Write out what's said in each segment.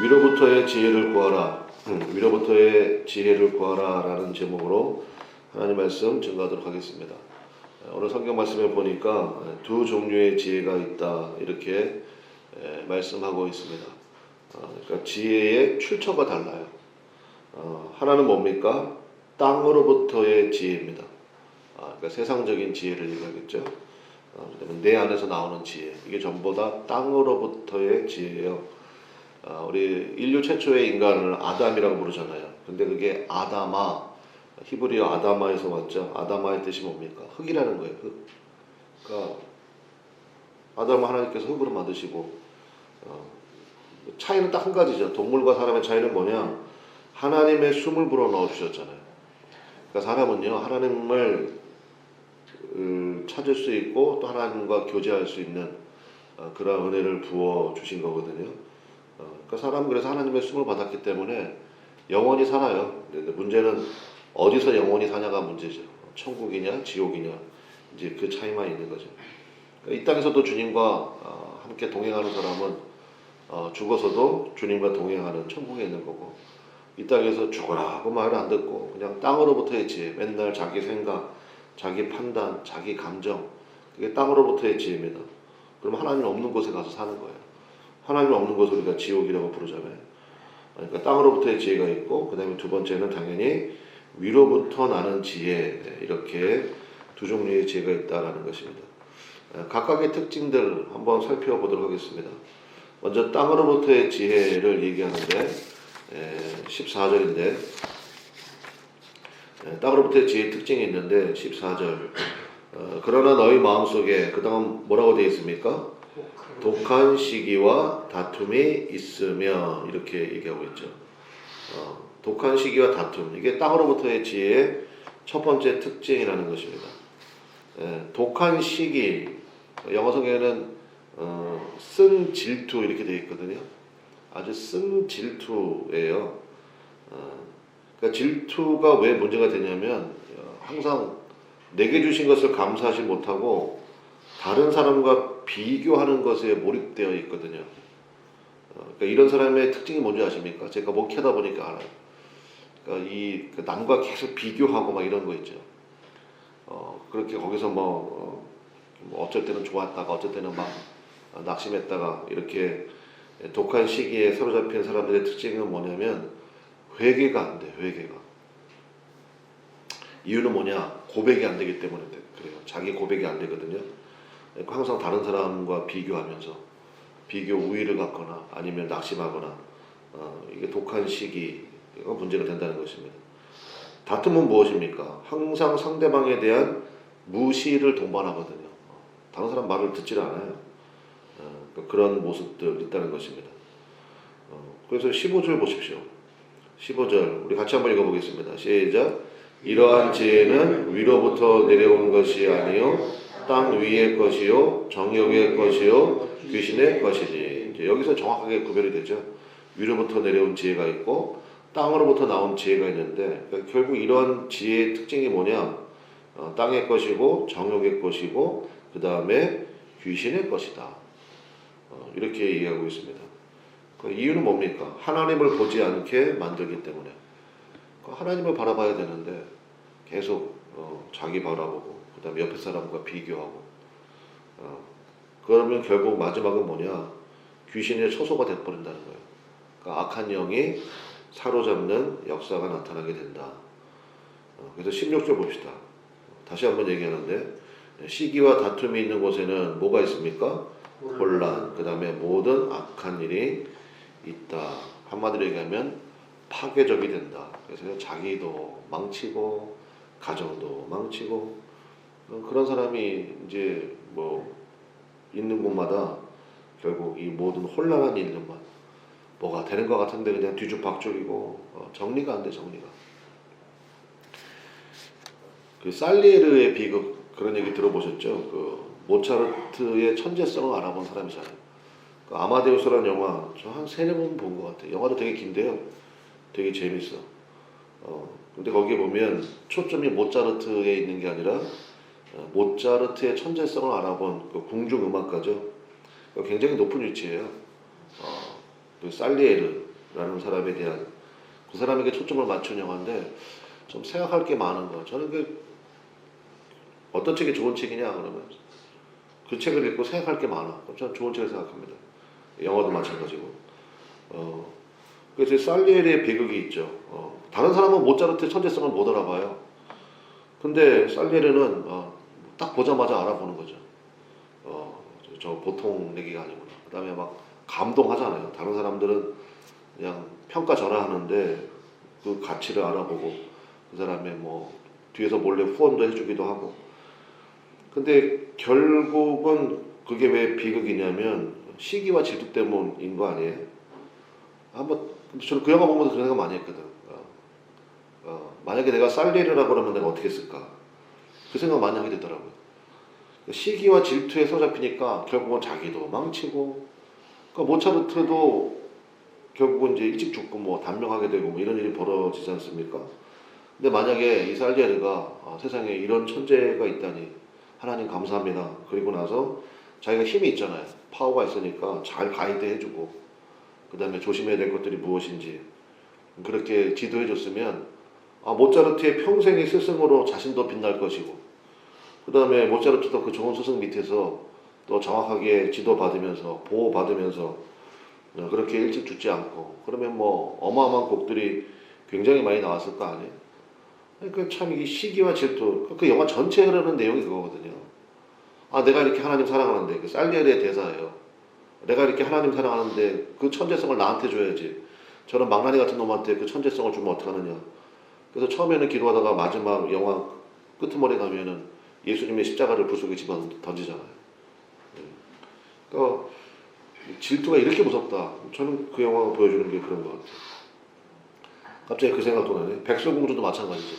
위로부터의 지혜를 구하라. 위로부터의 지혜를 구하라 라는 제목으로 하나님 말씀 증거하도록 하겠습니다. 오늘 성경 말씀에 보니까 두 종류의 지혜가 있다 이렇게 말씀하고 있습니다. 그러니까 지혜의 출처가 달라요. 하나는 뭡니까? 땅으로부터의 지혜입니다. 그러니까 세상적인 지혜를 얘기하겠죠. 그다음에 내 안에서 나오는 지혜, 이게 전부 다 땅으로부터의 지혜예요. 우리 인류 최초의 인간을 아담이라고 부르잖아요. 근데 그게 아다마, 히브리어 아다마에서 왔죠. 아다마의 뜻이 뭡니까? 흙이라는 거예요. 흙. 그러니까 아담을 하나님께서 흙으로 만드시고, 차이는 딱 한 가지죠. 동물과 사람의 차이는 뭐냐? 하나님의 숨을 불어 넣어 주셨잖아요. 그러니까 사람은요, 하나님을 찾을 수 있고 또 하나님과 교제할 수 있는 그런 은혜를 부어 주신 거거든요. 그러니까 사람은 그래서 하나님의 숨을 받았기 때문에 영원히 살아요. 근데 문제는 어디서 영원히 사냐가 문제죠. 천국이냐 지옥이냐, 이제 그 차이만 있는 거죠. 그러니까 이 땅에서도 주님과 함께 동행하는 사람은 죽어서도 주님과 동행하는 천국에 있는 거고, 이 땅에서 죽어라 그 말을 안 듣고 그냥 땅으로부터의 지혜, 맨날 자기 생각, 자기 판단, 자기 감정, 그게 땅으로부터의 지혜입니다. 그럼 하나님 없는 곳에 가서 사는 거예요. 하나님 없는 곳을 우리가 지옥이라고 부르잖아요. 그러니까 땅으로부터의 지혜가 있고, 그 다음에 두 번째는 당연히 위로부터 나는 지혜, 이렇게 두 종류의 지혜가 있다라는 것입니다. 각각의 특징들 한번 살펴보도록 하겠습니다. 먼저 땅으로부터의 지혜를 얘기하는데 14절인데, 땅으로부터의 지혜의 특징이 있는데 14절, 그러나 너희 마음속에, 그 다음 뭐라고 되어 있습니까? 독한 시기와 다툼이 있으며, 이렇게 얘기하고 있죠. 독한 시기와 다툼, 이게 땅으로부터의 지혜의 첫 번째 특징이라는 것입니다. 독한 시기, 영어 성경에는 쓴 질투 이렇게 되어 있거든요. 아주 쓴 질투예요. 그러니까 질투가 왜 문제가 되냐면, 항상 내게 주신 것을 감사하지 못하고 다른 사람과 비교하는 것에 몰입되어 있거든요. 그러니까 이런 사람의 특징이 뭔지 아십니까? 제가 목회하다 보니까 알아요. 그러니까 그 남과 계속 비교하고 막 이런 거 있죠. 그렇게 거기서 어쩔 때는 좋았다가 어쩔 때는 막 낙심했다가, 이렇게 독한 시기에 사로잡힌 사람들의 특징은 뭐냐면 회개가 안 돼. 회개가. 이유는 뭐냐? 고백이 안 되기 때문에 그래요. 자기 고백이 안 되거든요. 항상 다른 사람과 비교하면서 비교 우위를 갖거나 아니면 낙심하거나, 이게 독한 시기가 문제가 된다는 것입니다. 다툼은 무엇입니까? 항상 상대방에 대한 무시를 동반하거든요. 다른 사람 말을 듣질 않아요. 그런 모습들 있다는 것입니다. 그래서 15절 보십시오. 15절 우리 같이 한번 읽어보겠습니다. 시작. 이러한 지혜는 위로부터 내려온 것이 아니요 땅 위의 것이요 정욕의 것이요 귀신의 것이니. 이제 여기서 정확하게 구별이 되죠. 위로부터 내려온 지혜가 있고 땅으로부터 나온 지혜가 있는데, 그러니까 결국 이러한 지혜의 특징이 뭐냐? 땅의 것이고 정욕의 것이고 그 다음에 귀신의 것이다. 이렇게 얘기하고 있습니다. 그 이유는 뭡니까? 하나님을 보지 않게 만들기 때문에. 하나님을 바라봐야 되는데 계속 자기 바라보고 그 다음에 옆에 사람과 비교하고, 그러면 결국 마지막은 뭐냐? 귀신의 처소가 돼버린다는 거예요. 그러니까 악한 영이 사로잡는 역사가 나타나게 된다. 그래서 16절 봅시다. 다시 한번 얘기하는데, 시기와 다툼이 있는 곳에는 뭐가 있습니까? 혼란, 그 다음에 모든 악한 일이 있다. 한마디로 얘기하면 파괴적이 된다. 그래서 자기도 망치고 가정도 망치고, 그런 사람이 이제 있는 곳마다 결국 이 모든 혼란한 일들만 뭐가 되는 것 같은데 그냥 뒤죽박죽이고, 정리가 안 돼. 정리가. 그 살리에르의 비극, 그런 얘기 들어보셨죠? 그 모차르트의 천재성을 알아본 사람이잖아요. 그 아마데우스라는 영화 저 한 3-4번 본 것 같아요. 영화도 되게 긴데요, 되게 재밌어. 근데 거기에 보면 초점이 모차르트에 있는 게 아니라 모차르트의 천재성을 알아본 그 궁중음악가죠. 굉장히 높은 위치예요. 그 살리에르, 라는 사람에 대한 그 사람에게 초점을 맞춘 영화인데 좀 생각할 게 많은 거. 저는 그 어떤 책이 좋은 책이냐 그러면 그 책을 읽고 생각할 게 많아. 저는 좋은 책을 생각합니다. 영화도 마찬가지고. 그래서 살리에리의 비극이 있죠. 다른 사람은 모차르트의 천재성을 못 알아봐요. 근데 살리에리는 딱 보자마자 알아보는 거죠. 저 보통 얘기가 아니구나. 그 다음에 막 감동하잖아요. 다른 사람들은 그냥 평가절하하는데 그 가치를 알아보고 그 사람의 뭐 뒤에서 몰래 후원도 해주기도 하고. 근데 결국은 그게 왜 비극이냐면 시기와 질투 때문인 거 아니에요? 저는 그 영화 보면서 그런 생각 많이 했거든. 만약에 내가 살리에리라고 그러면 내가 어떻게 했을까? 그 생각 많이 하게 되더라고요. 시기와 질투에 사로잡히니까 결국은 자기도 망치고, 그러니까 모차르트도 결국은 이제 일찍 죽고 뭐 단명하게 되고 뭐 이런 일이 벌어지지 않습니까? 근데 만약에 이 살리에리가 세상에 이런 천재가 있다니 하나님 감사합니다. 그리고 나서 자기가 힘이 있잖아요. 파워가 있으니까 잘 가이드 해주고 그 다음에 조심해야 될 것들이 무엇인지 그렇게 지도해줬으면 모차르트의 평생의 스승으로 자신도 빛날 것이고 그 다음에 모차르트도 그 좋은 스승 밑에서 또 정확하게 지도받으면서 보호받으면서 그렇게 일찍 죽지 않고 그러면 뭐 어마어마한 곡들이 굉장히 많이 나왔을 거 아니에요. 그러니까 참 이 시기와 질투 그 영화 전체에 흐르는 내용이 그거거든요. 내가 이렇게 하나님 사랑하는데 그 살리에리의 대사예요. 내가 이렇게 하나님 사랑하는데 그 천재성을 나한테 줘야지. 저런 망나니 같은 놈한테 그 천재성을 주면 어떡하느냐. 그래서 처음에는 기도하다가 마지막 영화 끄트머리 가면은 예수님의 십자가를 불 속에 집어 던지잖아요. 그러니까 질투가 이렇게 무섭다. 저는 그 영화가 보여주는 게 그런 것 같아요. 갑자기 그 생각도 나네. 백설공주도 마찬가지죠.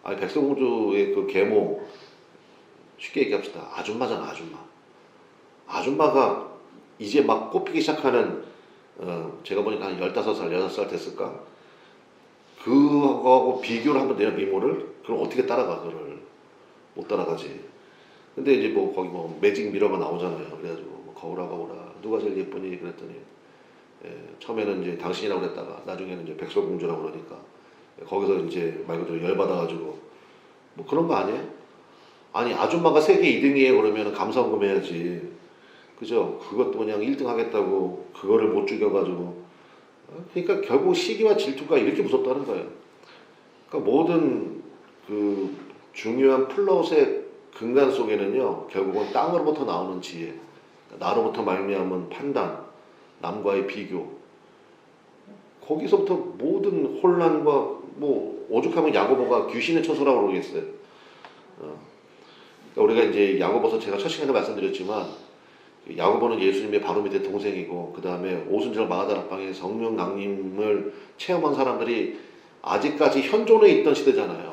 백설공주의 그 계모 쉽게 얘기합시다. 아줌마잖아, 아줌마. 아줌마가 이제 막 꼽히기 시작하는 제가 보니까 한 15살, 16살 됐을까? 그거하고 비교를 한번 내요, 미모를. 그럼 어떻게 따라가, 그거를. 못 따라가지. 근데 이제 뭐 거기 뭐 매직 미러가 나오잖아요. 그래가지고 뭐 거울아 누가 제일 예쁘니 그랬더니 처음에는 이제 당신이라고 그랬다가 나중에는 이제 백설공주라고 그러니까 거기서 이제 말 그대로 열받아가지고 뭐 그런 거 아니에요? 아니 아줌마가 세계 2등이에요 그러면 감사원금 해야지. 그죠? 그것도 그냥 1등 하겠다고 그거를 못 죽여가지고 그러니까 결국 시기와 질투가 이렇게 무섭다는 거예요. 그러니까 모든 그 중요한 플롯의 근간 속에는요 결국은 땅으로부터 나오는 지혜, 나로부터 말미암은 판단, 남과의 비교, 거기서부터 모든 혼란과 뭐 오죽하면 야고보가 귀신의 처소라고 그러겠어요. 그러니까 우리가 이제 야고보서 제가 첫 시간에 말씀드렸지만 야고보는 예수님의 바로 밑에 동생이고 그 다음에 오순절 마가다락방에 성령 강림을 체험한 사람들이 아직까지 현존해 있던 시대잖아요.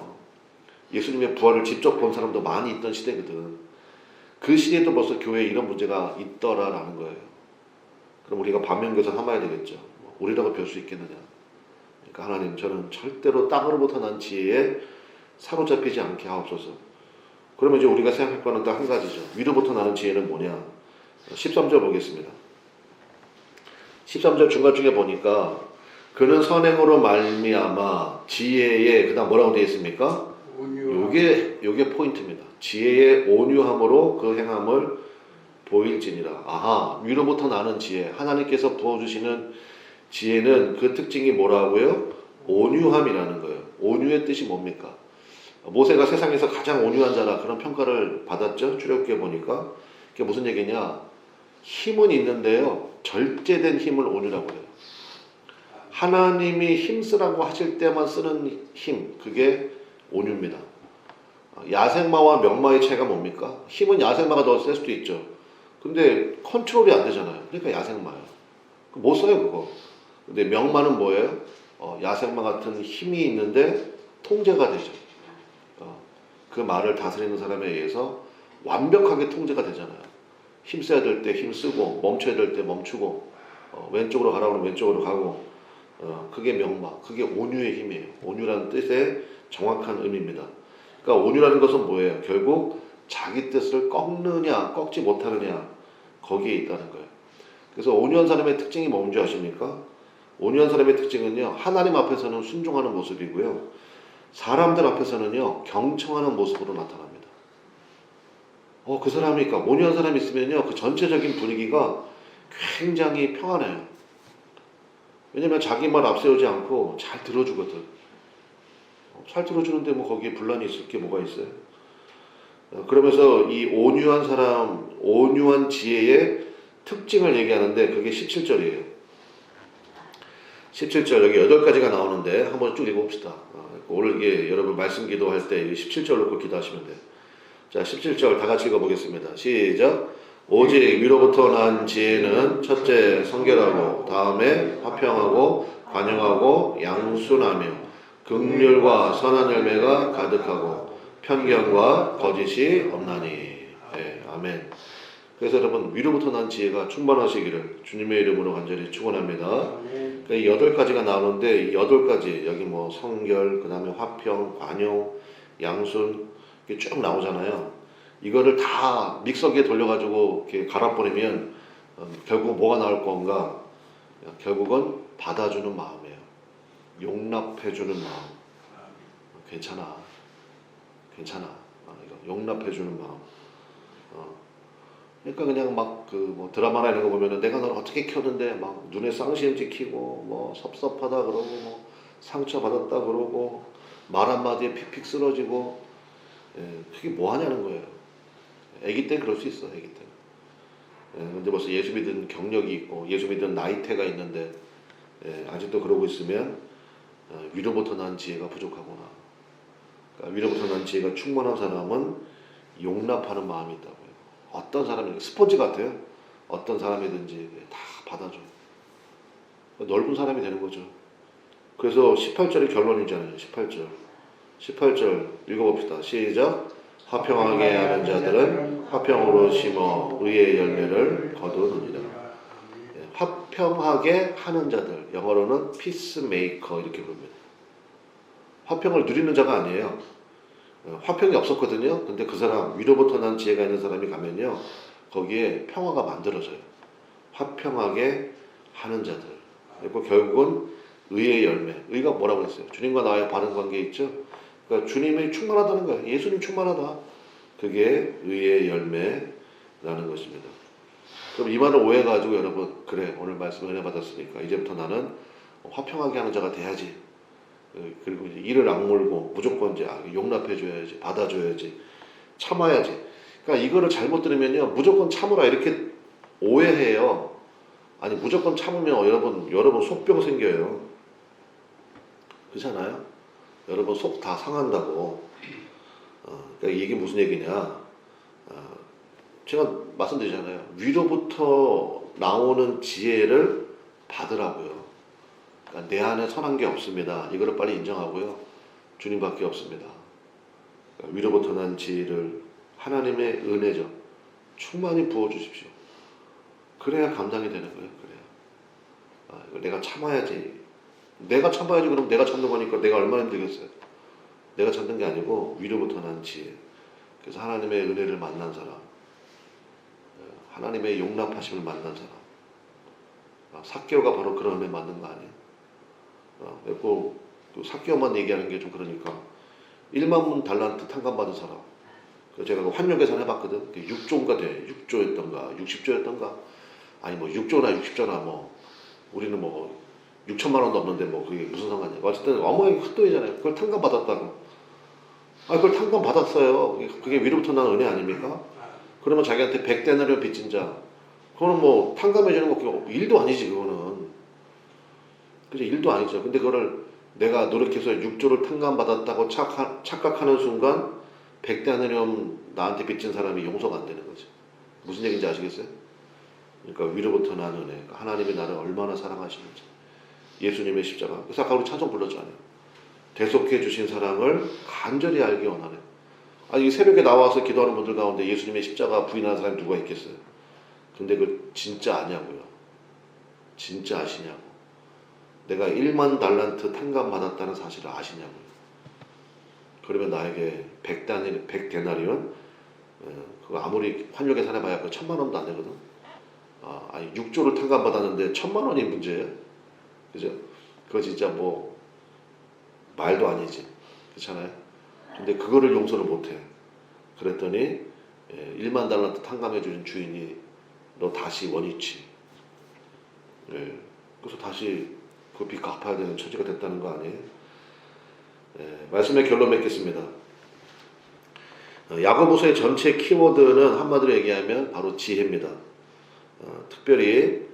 예수님의 부활을 직접 본 사람도 많이 있던 시대거든. 그 시대에도 벌써 교회에 이런 문제가 있더라라는 거예요. 그럼 우리가 반면교사 삼아야 되겠죠. 우리라고 별 수 있겠느냐. 그러니까 하나님 저는 절대로 땅으로부터 난 지혜에 사로잡히지 않게 하옵소서. 그러면 이제 우리가 생각할 거는 딱 한 가지죠. 위로부터 나는 지혜는 뭐냐. 13절 보겠습니다. 13절 중간중에 보니까 그는 선행으로 말미암아 지혜에 그 다음 뭐라고 되어 있습니까? 요게 포인트입니다. 지혜의 온유함으로 그 행함을 보일지니라. 위로부터 나는 지혜. 하나님께서 부어주시는 지혜는 그 특징이 뭐라고요? 온유함이라는 거예요. 온유의 뜻이 뭡니까? 모세가 세상에서 가장 온유한 자라 그런 평가를 받았죠. 출애굽기에 보니까. 그게 무슨 얘기냐? 힘은 있는데요. 절제된 힘을 온유라고 해요. 하나님이 힘쓰라고 하실 때만 쓰는 힘, 그게 온유입니다. 야생마와 명마의 차이가 뭡니까? 힘은 야생마가 더 셀 수도 있죠. 근데 컨트롤이 안 되잖아요. 그러니까 야생마예요. 못 써요 그거. 근데 명마는 뭐예요? 야생마 같은 힘이 있는데 통제가 되죠. 그 말을 다스리는 사람에 의해서 완벽하게 통제가 되잖아요. 힘써야 될 때 힘쓰고 멈춰야 될 때 멈추고 왼쪽으로 가라고 하면 왼쪽으로 가고 그게 명마, 그게 온유의 힘이에요. 온유라는 뜻의 정확한 의미입니다. 그러니까 온유라는 것은 뭐예요? 결국 자기 뜻을 꺾느냐 꺾지 못하느냐 거기에 있다는 거예요. 그래서 온유한 사람의 특징이 뭔지 아십니까? 온유한 사람의 특징은요, 하나님 앞에서는 순종하는 모습이고요, 사람들 앞에서는요, 경청하는 모습으로 나타납니다. 그 사람이, 그러니까 온유한 사람이 있으면요, 그 전체적인 분위기가 굉장히 평안해요. 왜냐면 자기 말 앞세우지 않고 잘 들어주거든. 잘 들어주는데 뭐 거기에 분란이 있을 게 뭐가 있어요? 그러면서 이 온유한 사람, 온유한 지혜의 특징을 얘기하는데 그게 17절이에요. 17절 여기 8가지가 나오는데 한번 쭉 읽어봅시다. 오늘 이게 여러분 말씀 기도할 때 17절 놓고 기도하시면 돼요. 자, 17절 다 같이 읽어보겠습니다. 시작. 오직 위로부터 난 지혜는 첫째 성결하고 다음에 화평하고 관용하고 양순하며 긍휼과 선한 열매가 가득하고 편견과 거짓이 없나니. 네, 아멘. 그래서 여러분 위로부터 난 지혜가 충만하시기를 주님의 이름으로 간절히 축원합니다. 이 8가지가 나오는데 이 8가지 여기 뭐 성결, 그 다음에 화평, 관용, 양순 이게 쭉 나오잖아요. 이거를 다 믹서기에 돌려가지고 이렇게 갈아버리면 결국 뭐가 나올 건가? 결국은 받아주는 마음이에요. 용납해주는 마음. 괜찮아. 이거 용납해주는 마음. 그러니까 그냥 막 그 뭐 드라마나 이런 거 보면은 내가 너를 어떻게 키웠는데 막 눈에 쌍시름 찍히고 뭐 섭섭하다 그러고 뭐 상처 받았다 그러고 말 한마디에 픽픽 쓰러지고, 그게 뭐 하냐는 거예요. 아기 때 그럴 수 있어, 아기 때. 근데 벌써 예수 믿은 경력이 있고 예수 믿은 나이테가 있는데 아직도 그러고 있으면 위로부터 난 지혜가 부족하구나. 그러니까 위로부터 난 지혜가 충만한 사람은 용납하는 마음이 있다고요. 어떤 사람이 스펀지 같아요. 어떤 사람이든지 다 받아줘. 넓은 사람이 되는 거죠. 그래서 18절이 결론이잖아요. 18절 읽어봅시다. 시작. 화평하게 하는 자들은 화평으로 심어 의의 열매를 거두느니라. 화평하게 하는 자들, 영어로는 피스메이커 이렇게 부릅니다. 화평을 누리는 자가 아니에요. 화평이 없었거든요. 근데 그 사람, 위로부터 난 지혜가 있는 사람이 가면요, 거기에 평화가 만들어져요. 화평하게 하는 자들. 그리고 결국은 의의 열매. 의가 뭐라고 했어요? 주님과 나의 바른 관계 있죠? 그러니까 주님이 충만하다는 거예요. 예수님 충만하다. 그게 의의 열매라는 것입니다. 그럼 이 말을 오해가지고 여러분, 그래, 오늘 말씀 은혜 받았으니까 이제부터 나는 화평하게 하는 자가 돼야지. 그리고 이제 이를 악물고 무조건 이제 용납해줘야지, 받아줘야지, 참아야지. 그러니까 이거를 잘못 들으면요, 무조건 참으라 이렇게 오해해요. 아니 무조건 참으면 여러분 속병 생겨요. 그렇잖아요? 여러분 속 다 상한다고. 그러니까 이게 무슨 얘기냐? 제가 말씀드리잖아요. 위로부터 나오는 지혜를 받으라고요. 그러니까 내 안에 선한 게 없습니다. 이거를 빨리 인정하고요. 주님밖에 없습니다. 그러니까 위로부터 난 지혜를 하나님의 은혜죠. 충만히 부어주십시오. 그래야 감당이 되는 거예요. 그래야. 이거 내가 참아야지. 내가 참아야지. 그럼 내가 참는 거니까 내가 얼마나 힘들겠어요. 내가 참는 게 아니고 위로부터 난 지혜. 그래서 하나님의 은혜를 만난 사람, 하나님의 용납하심을 만난 사람. 삭개오가 바로 그런 은혜 만든 거 아니에요? 또 삭개오만 얘기하는 게 좀 그러니까 1만 달란트 탕감받은 사람. 제가 그 환율 계산 해봤거든. 6조인가 돼. 6조였던가 60조였던가. 아니 뭐 6조나 60조나 뭐 우리는 뭐 6천만 원도 없는데 뭐 그게 무슨 상관이야. 어쨌든 어마어마하게 큰 돈이잖아요. 그걸 탕감받았다고. 그걸 탕감받았어요. 그게 위로부터 난 은혜 아닙니까? 그러면 자기한테 100데나리온 빚진 자, 그거는 뭐 탕감해주는 거 일도 아니지. 그거는 그죠? 일도 아니죠. 근데 그거를 내가 노력해서 6조를 탕감받았다고 착각하는 순간 100데나리온 나한테 빚진 사람이 용서가 안 되는 거죠. 무슨 얘기인지 아시겠어요? 그러니까 위로부터 난 은혜, 하나님이 나를 얼마나 사랑하시는지, 예수님의 십자가. 그래서 아까 우리 찬송 불렀잖아요. 대속해 주신 사랑을 간절히 알기 원하네. 이 새벽에 나와서 기도하는 분들 가운데 예수님의 십자가 부인하는 사람이 누가 있겠어요? 근데 그걸 진짜 아냐고요. 진짜 아시냐고. 내가 1만 달란트 탕감 받았다는 사실을 아시냐고요. 그러면 나에게 100데나리온, 그거 아무리 환율 계산해봐야 그 1000만 원도 안 되거든. 아니 6조를 탕감 받았는데 1000만 원이 문제예요. 그죠? 그거 진짜 뭐 말도 아니지. 그렇잖아요? 근데 그거를 용서를 못해. 그랬더니 1만 달란트 탕감해 주신 주인이 너 다시 원위치. 그래서 다시 그 빚 갚아야 되는 처지가 됐다는 거 아니에요? 말씀의 결론 맺겠습니다. 야고보서의 전체 키워드는 한마디로 얘기하면 바로 지혜입니다. 특별히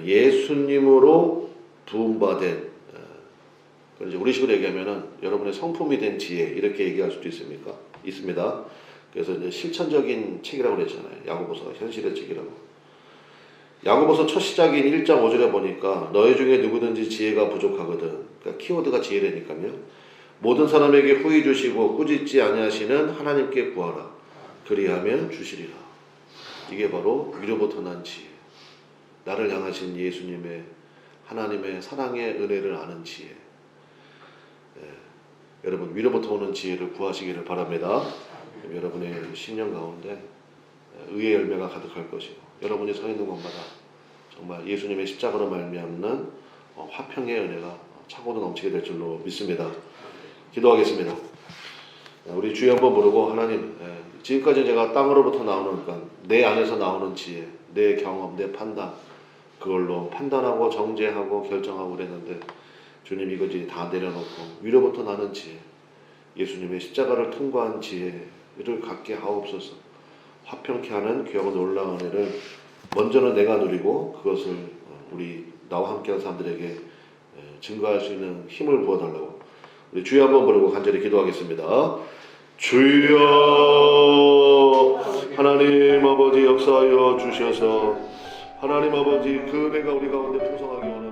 예수님으로 부음받은 이제 우리식으로 얘기하면은 여러분의 성품이 된 지혜 이렇게 얘기할 수도 있습니다. 그래서 이제 실천적인 책이라고 그랬잖아요. 야고보서가 현실의 책이라고. 야고보서 첫 시작인 1장 5절에 보니까 너희 중에 누구든지 지혜가 부족하거든. 그러니까 키워드가 지혜라니까요. 모든 사람에게 후히 주시고 꾸짖지 아니하시는 하나님께 구하라. 그리하면 주시리라. 이게 바로 위로부터 난 지혜. 나를 향하신 예수님의 하나님의 사랑의 은혜를 아는 지혜. 여러분 위로부터 오는 지혜를 구하시기를 바랍니다. 여러분의 신년 가운데 의의 열매가 가득할 것이고 여러분이 서 있는 곳마다 정말 예수님의 십자가로 말미암는 화평의 은혜가 차고도 넘치게 될 줄로 믿습니다. 기도하겠습니다. 우리 주여 한번 부르고 하나님 지금까지 제가 땅으로부터 나오는 그러니까 내 안에서 나오는 지혜, 내 경험, 내 판단 그걸로 판단하고 정죄하고 결정하고 그랬는데 주님 이것이 다 내려놓고 위로부터 나는 지혜 예수님의 십자가를 통과한 지혜를 갖게 하옵소서. 화평케 하는 귀하고 놀라운 은혜를 먼저는 내가 누리고 그것을 우리 나와 함께한 사람들에게 증거할 수 있는 힘을 부어달라고 우리 주여 한번 부르고 간절히 기도하겠습니다. 주여 하나님 아버지 역사하여 주셔서 하나님 아버지 그 은혜가 우리 가운데 풍성하게 원합니다.